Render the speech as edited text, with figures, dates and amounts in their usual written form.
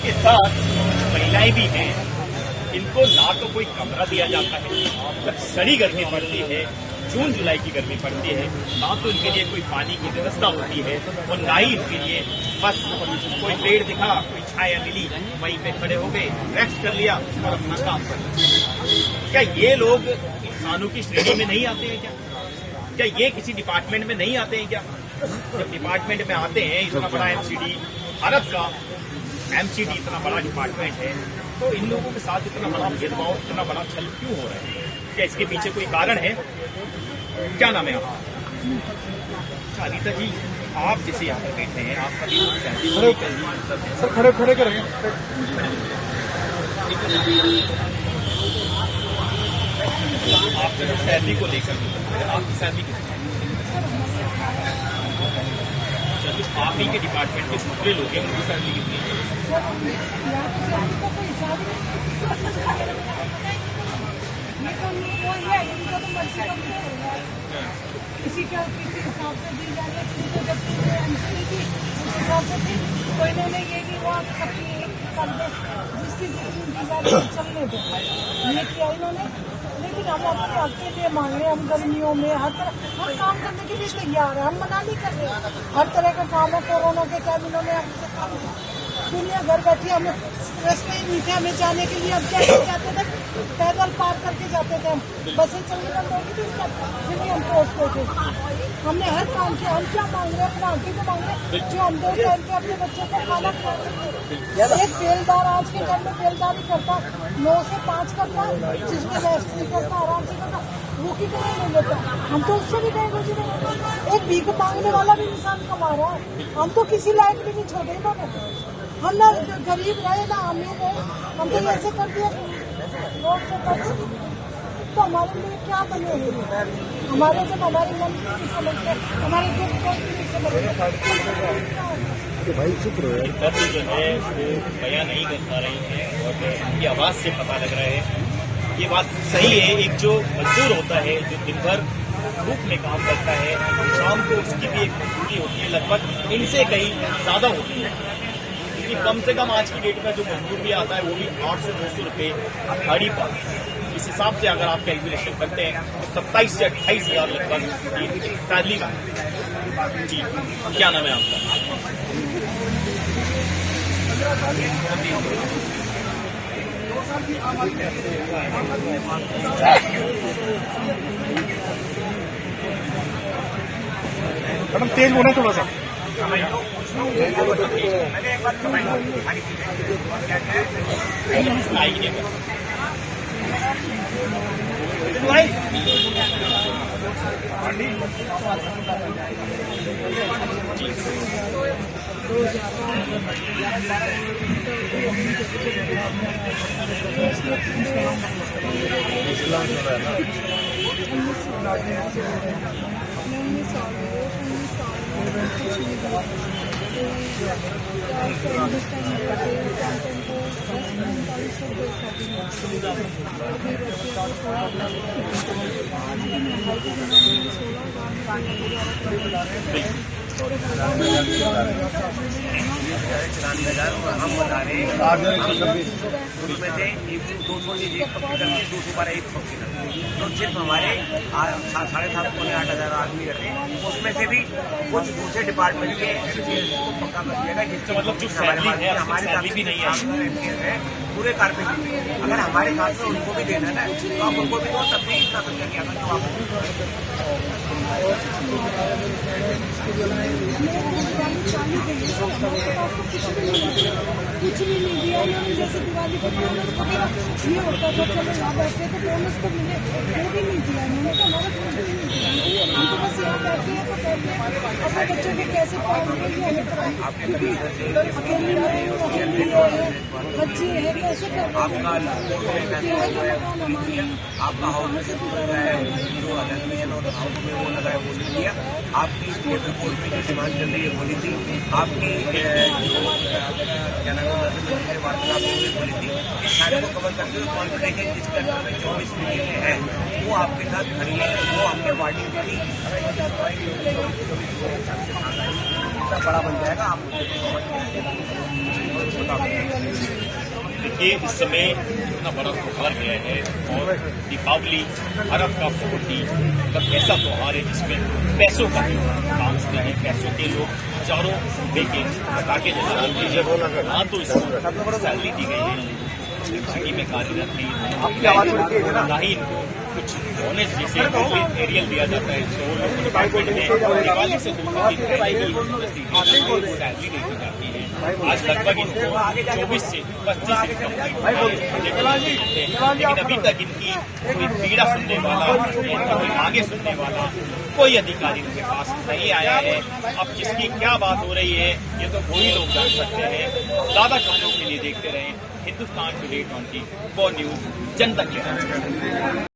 के साथ महिलाएं भी हैं। इनको ना तो कोई कमरा दिया जाता है, जब सड़ी गर्मी पड़ती है, जून जुलाई की गर्मी पड़ती है, ना तो इनके लिए कोई पानी की व्यवस्था होती है और ना ही इनके लिए बस कोई पेड़ दिखा, कोई छाया मिली, वहीं पे खड़े हो गए, रेस्ट कर लिया और अपना काम कर लिया। क्या ये लोग इंसानों की श्रेणी में नहीं आते हैं क्या ये किसी डिपार्टमेंट में नहीं आते हैं क्या? जब डिपार्टमेंट में आते हैं, इतना बड़ा एमसीडी, भारत का एमसीडी इतना बड़ा डिपार्टमेंट है, तो इन लोगों के साथ इतना बड़ा भेदभाव, इतना बड़ा छल क्यों हो रहा है? क्या इसके पीछे कोई कारण है? क्या नाम है आपका? अनीता जी, आप जैसे यहाँ पर बैठे हैं, आपका सर खड़े खड़े करेंगे। आपके सैलरी को लेकर आपकी सैलरी कितनी? आप ही के डिपार्टमेंट के दूसरे लोग हैं, उनकी सैलरी कितनी है? किसी हिसाब से दी जा रही है, जब उस हिसाब से थी, तो इन्होंने ये कि वो आप सबकी कर दे, जिसकी चलने दो, ये किया इन्होंने। लेकिन हम अपने हक के लिए मांग रहे हैं, हम गर्मियों में हर काम करने के लिए तैयार है, हम मना नहीं कर रहे। हर तरह का काम है, कोरोना के टाइम इन्होंने हमसे काम किया। दुनिया घर बैठी, हम रास्ते मीठा में जाने के लिए अब क्या जाते थे, पैदल पार करके जाते थे, हम बसें चलने बंद होगी थी, फिर भी हम पहुँचते थे। हमने हर काम किया। हम क्या मांग रहे हैं? अपना आगे को मांग रहे हैं, जो हम 2 टाइम पे अपने बच्चों को खाना खिलाते। एक बेलदार आज के टाइम में बेलदारी करता 9 से 5 करता, जिसमें रेस्ट नहीं करता, आराम से करता, वो की तरह नहीं लेता। हम तो उससे भी गए गुजरे। एक भीख मांगने वाला भी इंसान कमा रहा है। हम तो किसी लायक भी नहीं छोड़े इन्होंने। हम ना गरीब रहे ना अमीर रहे, हम तो ऐसे कर दिया रोड पे टच। तो हमारे लिए क्या बने हुए? हमारे जब हमारे मन की समझते, हमारे दुख को नहीं समझते। भाई चुप रहो। दर्द जो है वो बयां नहीं कर पा रही है और उनकी आवाज से पता लग रहा है। ये बात सही है, एक जो मजदूर होता है, जो दिन भर धूप में काम करता है, शाम को उसकी भी एक मजदूरी होती है, लगभग इनसे कहीं ज्यादा होती है। क्योंकि कम से कम आज की डेट में जो मजदूर भी आता है वो भी 800 से 200 रुपये दिहाड़ी पाता है। इस हिसाब से अगर आप कैलकुलेशन करते हैं तो 27 से 28 हजार लगभग सैलरी का। जी, क्या नाम है आपका? मैडम तेज बोले थोड़ा सा। हम बता रहे हैं उसमें से 200 एक पक्की करके 212 एक पक्की करके, तो सिर्फ हमारे 7,500 पौने 8,000 आदमी रहते हैं, उसमें से भी कुछ दूसरे डिपार्टमेंट के को पक्का कर दिया गया, जिससे मतलब जो हमारे साथ भी नहीं है पूरे कारपेट। अगर हमारे साथ में उनको भी देना है तो आप उनको भी दो, तब भी इतना खर्चा किया था जो कुछ भी नहीं दिया उन्होंने। जैसे दिवाली को बोनस वगैरह ये होता था, चलो यहाँ बैठे तो बोनस तो मिले, वो भी नहीं दिया इन्होंने। तो हमारा कुछ भी नहीं दिया, हम तो बस यहाँ बैठे हैं तो बैठे अपने बच्चों के कैसे पाएंगे, क्योंकि अकेली है, बच्चे हैं, कैसे कर आपका हाउस जो एडमिशन और हाउस में वो लगाया वो नहीं दिया, आपकी स्टेट रिपोर्ट में जो डिमांड चल रही है बोली थी, आपकी क्या नाम है वार्तालाप बोली थी, इस सारे को कवर करके कॉन्फिडेंस जिसके अंदर में 24 मीटिंगें हैं वो आपके साथ खड़ी है, वो हमने वार्डिंग की इतना बड़ा बन जाएगा आप देखिए इस समय इतना बड़ा त्योहार गया है और दीपावली अरब का बहुत ही मतलब ऐसा त्योहार है जिसमें पैसों का काम होता है। पैसों के लोग हजारों रुपए के पटाखे जलाते हैं। हाँ तो इसको सैलरी दी गई है, घाटी में कार्यरत है, ना ही इनको कुछ बोनस जैसे एरियल दिया जाता है। तो लोग डिपार्टमेंट में दिवाली से 2-3 दिन पहले ही सैलरी नहीं दी जाती है। आज लगभग इनको 24 से 25 लेकिन अभी तक इनकी कोई पीड़ा सुनने वाला, कोई मांगे सुनने वाला कोई अधिकारी उनके पास नहीं आया है। अब किसकी क्या बात हो रही है ये तो वही लोग जान सकते हैं। ज्यादा खबरों के लिए देखते रहें हिंदुस्तान टुडे 24 न्यूज, जनता के